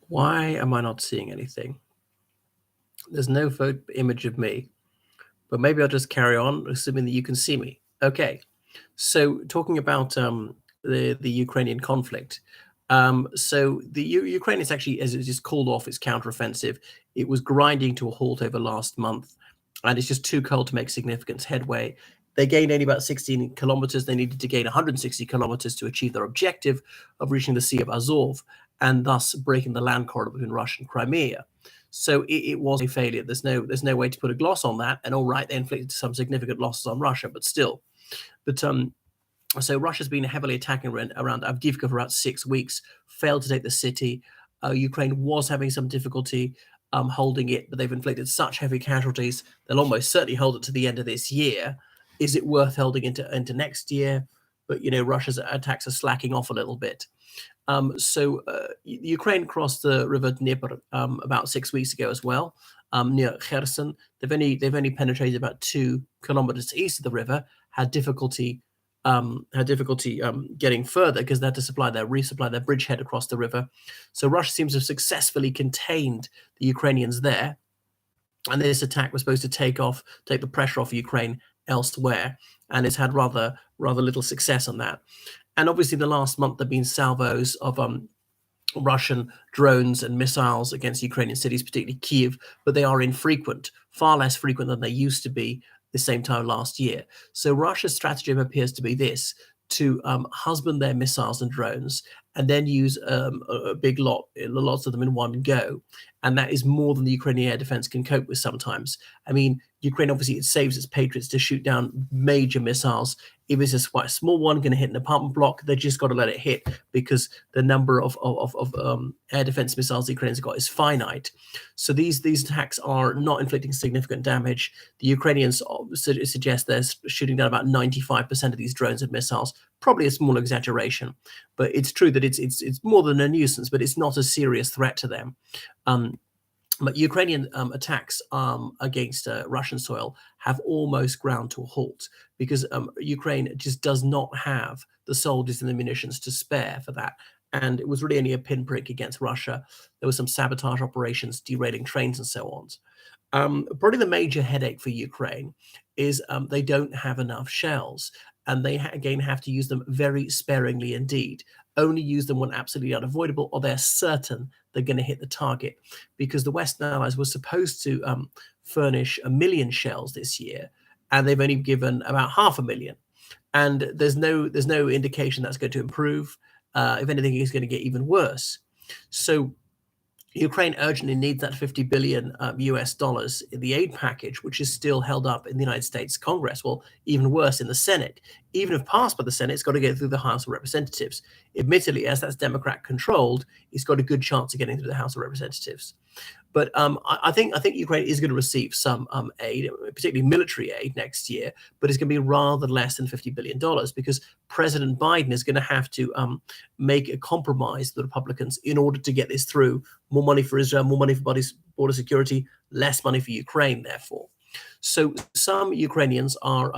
Why am I not seeing anything? There's no image of me, but maybe I'll just carry on, assuming that you can see me. Okay. So talking about the Ukrainian conflict, so the Ukraine is actually, as it just called off its counteroffensive. It was grinding to a halt over last month, and it's just too cold to make significant headway. They gained only about 16 kilometers. They needed to gain 160 kilometers to achieve their objective of reaching the Sea of Azov and thus breaking the land corridor between Russia and Crimea. So it was a failure. There's no way to put a gloss on that. And all right, they inflicted some significant losses on Russia, but still. But so Russia's been heavily attacking around Avdiivka for about 6 weeks, failed to take the city. Ukraine was having some difficulty holding it, but they've inflicted such heavy casualties, they'll almost certainly hold it to the end of this year. Is it worth holding into next year? But, Russia's attacks are slacking off a little bit. So Ukraine crossed the river Dnieper about 6 weeks ago as well, near Kherson. They've only penetrated about 2 kilometers east of the river. Had difficulty getting further because they had to resupply their bridgehead across the river. So Russia seems to have successfully contained the Ukrainians there, and this attack was supposed to take the pressure off Ukraine elsewhere, and it's had rather little success on that. And obviously, the last month there have been salvos of Russian drones and missiles against Ukrainian cities, particularly Kiev, but they are infrequent, far less frequent than they used to be the same time last year. So Russia's stratagem appears to be this: to husband their missiles and drones, and then use lots of them in one go. And that is more than the Ukrainian air defense can cope with sometimes. I mean, Ukraine, obviously, it saves its patriots to shoot down major missiles. If it's quite a small one going to hit an apartment block, they just got to let it hit because the number of air defense missiles the Ukrainians have got is finite. So these attacks are not inflicting significant damage. The Ukrainians suggest they're shooting down about 95% of these drones and missiles. Probably a small exaggeration, but it's true that it's more than a nuisance, but it's not a serious threat to them. But Ukrainian attacks against Russian soil have almost ground to a halt because Ukraine just does not have the soldiers and the munitions to spare for that. And it was really only a pinprick against Russia. There were some sabotage operations, derailing trains and so on. Probably the major headache for Ukraine is they don't have enough shells, and they again have to use them very sparingly indeed. Only use them when absolutely unavoidable, or they're certain they're going to hit the target. Because the Western Allies were supposed to furnish 1 million shells this year, and they've only given about 500,000. And there's no indication that's going to improve. If anything, it's going to get even worse. So Ukraine urgently needs that 50 billion US dollars in the aid package, which is still held up in the United States Congress. Well, even worse, in the Senate. Even if passed by the Senate, it's got to go through the House of Representatives. Admittedly, as that's Democrat controlled, it's got a good chance of getting through the House of Representatives. But I think Ukraine is going to receive some aid, particularly military aid, next year, but it's going to be rather less than $50 billion because President Biden is going to have to make a compromise with the Republicans in order to get this through. More money for Israel, more money for border security, less money for Ukraine, therefore. So some Ukrainians are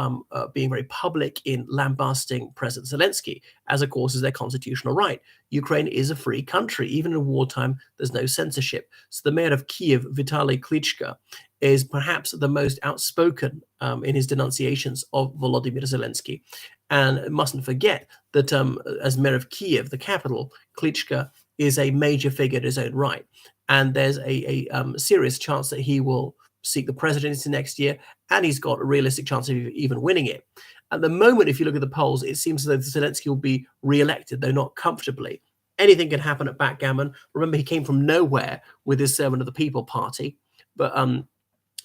being very public in lambasting President Zelensky, as of course is their constitutional right. Ukraine is a free country. Even in wartime, there's no censorship. So the mayor of Kiev, Vitaly Klitschko, is perhaps the most outspoken in his denunciations of Volodymyr Zelensky. And mustn't forget that as mayor of Kiev, the capital, Klitschko is a major figure in his own right. And there's a serious chance that he will seek the presidency next year, and he's got a realistic chance of even winning it. At the moment, if you look at the polls, it seems as though Zelensky will be re-elected, though not comfortably. Anything can happen at backgammon. Remember, he came from nowhere with his Servant of the People party, but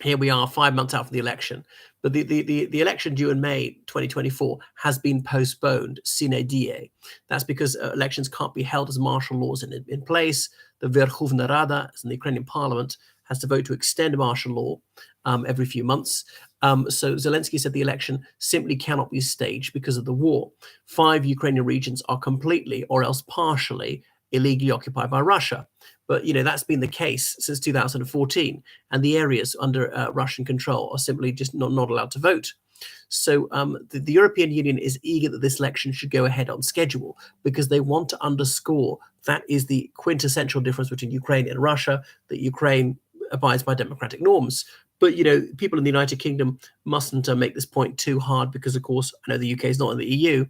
here we are 5 months out from the election. But the election due in May 2024 has been postponed sine die. That's because elections can't be held as martial laws in place. The Verkhovna Rada, as in the Ukrainian parliament, has to vote to extend martial law every few months. So Zelensky said the election simply cannot be staged because of the war. 5 Ukrainian regions are completely or else partially illegally occupied by Russia. But that's been the case since 2014, and the areas under Russian control are simply just not allowed to vote. So the European Union is eager that this election should go ahead on schedule, because they want to underscore that is the quintessential difference between Ukraine and Russia, that Ukraine abides by democratic norms. But people in the United Kingdom mustn't make this point too hard, because of course I know the UK is not in the EU.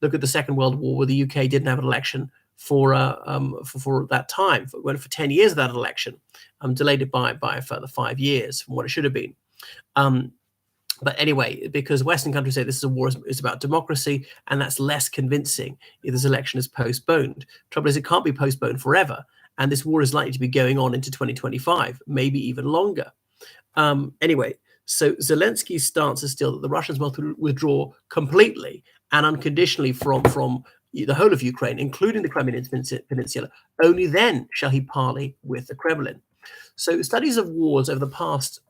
Look at the Second World War, where the UK didn't have an election for that time. Went for 10 years without an election, delayed it by a further 5 years from what it should have been. But anyway, because Western countries say this is a war is about democracy, and that's less convincing if this election is postponed. Trouble is, it can't be postponed forever, and this war is likely to be going on into 2025, maybe even longer. Anyway, so Zelensky's stance is still that the Russians must withdraw completely and unconditionally from the whole of Ukraine, including the Crimean Peninsula. Only then shall he parley with the Kremlin. So studies of wars over the past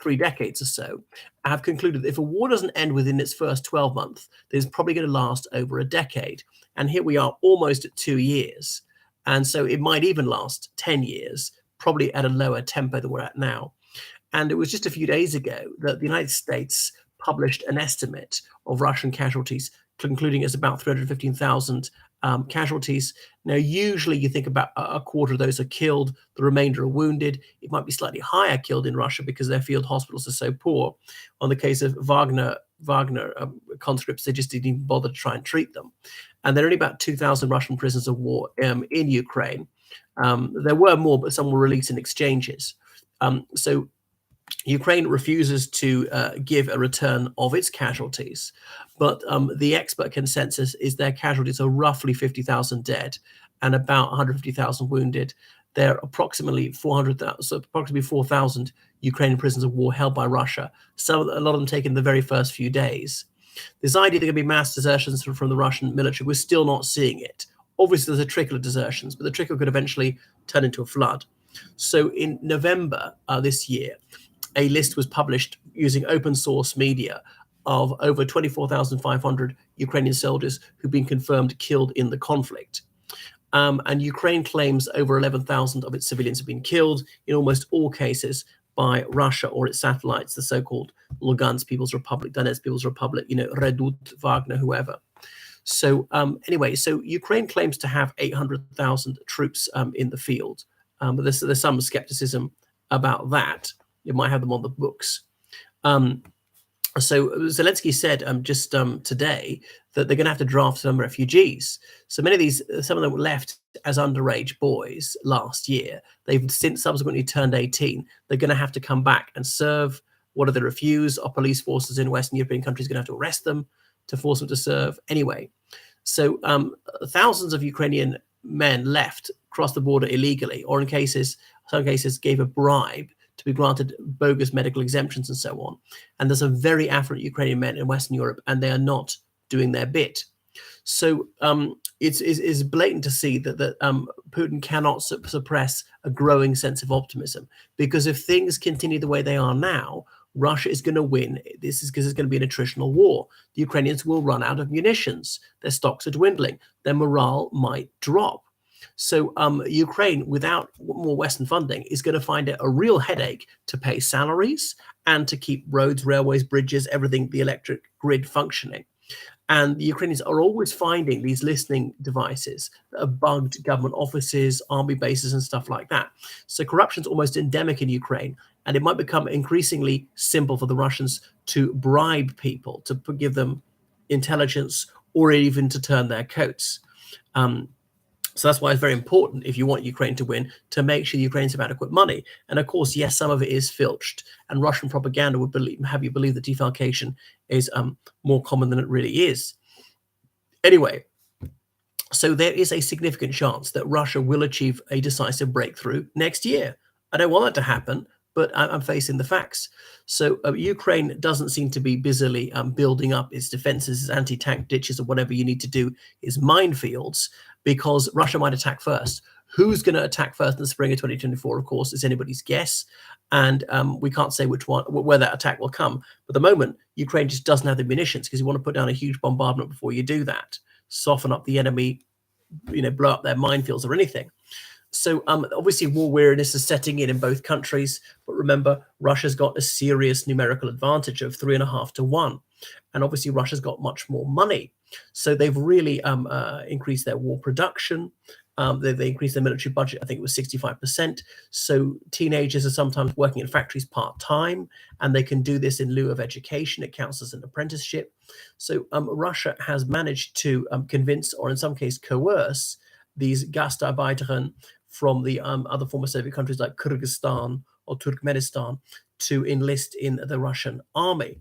3 decades or so have concluded that if a war doesn't end within its first 12 months, then it's probably going to last over a decade. And here we are almost at 2 years. And so it might even last 10 years, probably at a lower tempo than we're at now. And it was just a few days ago that the United States published an estimate of Russian casualties, concluding it's about 315,000 casualties. Now, usually you think about a quarter of those are killed, the remainder are wounded. It might be slightly higher killed in Russia because their field hospitals are so poor. On the case of Wagner conscripts, they just didn't even bother to try and treat them. And there are only about 2,000 Russian prisoners of war in Ukraine. There were more, but some were released in exchanges. So Ukraine refuses to give a return of its casualties, but the expert consensus is their casualties are roughly 50,000 dead and about 150,000 wounded. There are approximately 4,000 Ukrainian prisoners of war held by Russia. A lot of them taken in the very first few days. This idea there are going to be mass desertions from the Russian military, we're still not seeing it. Obviously, there's a trickle of desertions, but the trickle could eventually turn into a flood. So in November this year, a list was published using open source media of over 24,500 Ukrainian soldiers who've been confirmed killed in the conflict. And Ukraine claims over 11,000 of its civilians have been killed, in almost all cases by Russia or its satellites, the so-called Lugansk People's Republic, Donetsk People's Republic, Redut, Wagner, whoever. So anyway, so Ukraine claims to have 800,000 troops in the field, but there's some skepticism about that. You might have them on the books. So Zelensky said just today that they're going to have to draft some refugees. So many of these, some of them were left as underage boys last year. They've since subsequently turned 18. They're going to have to come back and serve. What do they refuse? Our police forces in Western European countries are going to have to arrest them to force them to serve. Anyway, so thousands of Ukrainian men left, crossed the border illegally, or in some cases gave a bribe to be granted bogus medical exemptions and so on. And there's some very affluent Ukrainian men in Western Europe, and they are not doing their bit. So it's blatant to see that Putin cannot suppress a growing sense of optimism, because if things continue the way they are now, Russia is going to win. This is because it's going to be an attritional war. The Ukrainians will run out of munitions. Their stocks are dwindling. Their morale might drop. So Ukraine, without more Western funding, is going to find it a real headache to pay salaries and to keep roads, railways, bridges, everything, the electric grid functioning. And the Ukrainians are always finding these listening devices that have bugged government offices, army bases, and stuff like that. So corruption is almost endemic in Ukraine, and it might become increasingly simple for the Russians to bribe people, to give them intelligence, or even to turn their coats. So that's why it's very important, if you want Ukraine to win, to make sure the Ukrainians have adequate money. And of course, yes, some of it is filched, and Russian propaganda would have you believe that defalcation is more common than it really is. Anyway, so there is a significant chance that Russia will achieve a decisive breakthrough next year. I don't want that to happen, but I'm facing the facts. So Ukraine doesn't seem to be busily building up its defenses, its anti-tank ditches, or whatever you need to do, its minefields, because Russia might attack first. Who's going to attack first in the spring of 2024, of course, is anybody's guess. And we can't say where that attack will come. But at the moment, Ukraine just doesn't have the munitions, because you want to put down a huge bombardment before you do that, soften up the enemy, blow up their minefields or anything. So obviously war weariness is setting in both countries, but remember, Russia's got a serious numerical advantage of 3.5 to 1, and obviously Russia's got much more money, so they've really increased their war production. They increased their military budget. I think it was 65%. So teenagers are sometimes working in factories part-time, and they can do this in lieu of education. It counts as an apprenticeship. So Russia has managed to convince, or in some cases coerce, these Gastarbeiter from the other former Soviet countries like Kyrgyzstan or Turkmenistan to enlist in the Russian army,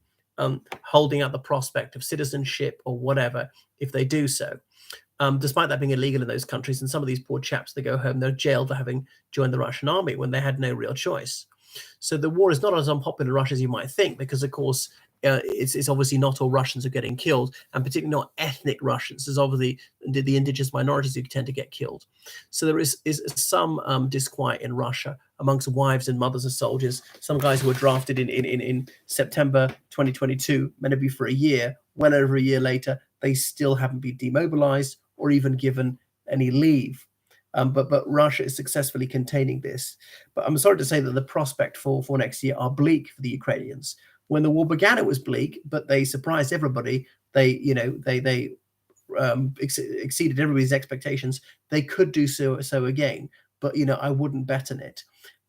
holding out the prospect of citizenship or whatever if they do so. Despite that being illegal in those countries, and some of these poor chaps that go home, they're jailed for having joined the Russian army when they had no real choice. So the war is not as unpopular in Russia as you might think, because of course it's obviously not all Russians are getting killed, and particularly not ethnic Russians. There's obviously the indigenous minorities who tend to get killed. So there is some disquiet in Russia amongst wives and mothers of soldiers. Some guys who were drafted in September 2022, meant to be for a year, well over a year later, they still haven't been demobilized or even given any leave. But Russia is successfully containing this. But I'm sorry to say that the prospect for next year are bleak for the Ukrainians. When the war began, it was bleak, but they surprised everybody. They exceeded everybody's expectations. They could do so again, but I wouldn't bet on it.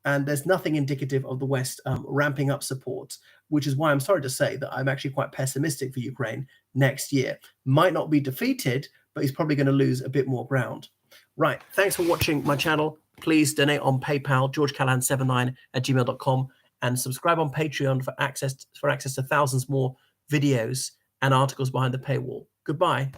And there's nothing indicative of the West ramping up support, which is why I'm sorry to say that I'm actually quite pessimistic for Ukraine next year. Might not be defeated, but he's probably going to lose a bit more ground. Right. Thanks for watching my channel. Please donate on PayPal, georgecallahan79@gmail.com, and subscribe on Patreon for access to thousands more videos and articles behind the paywall. Goodbye.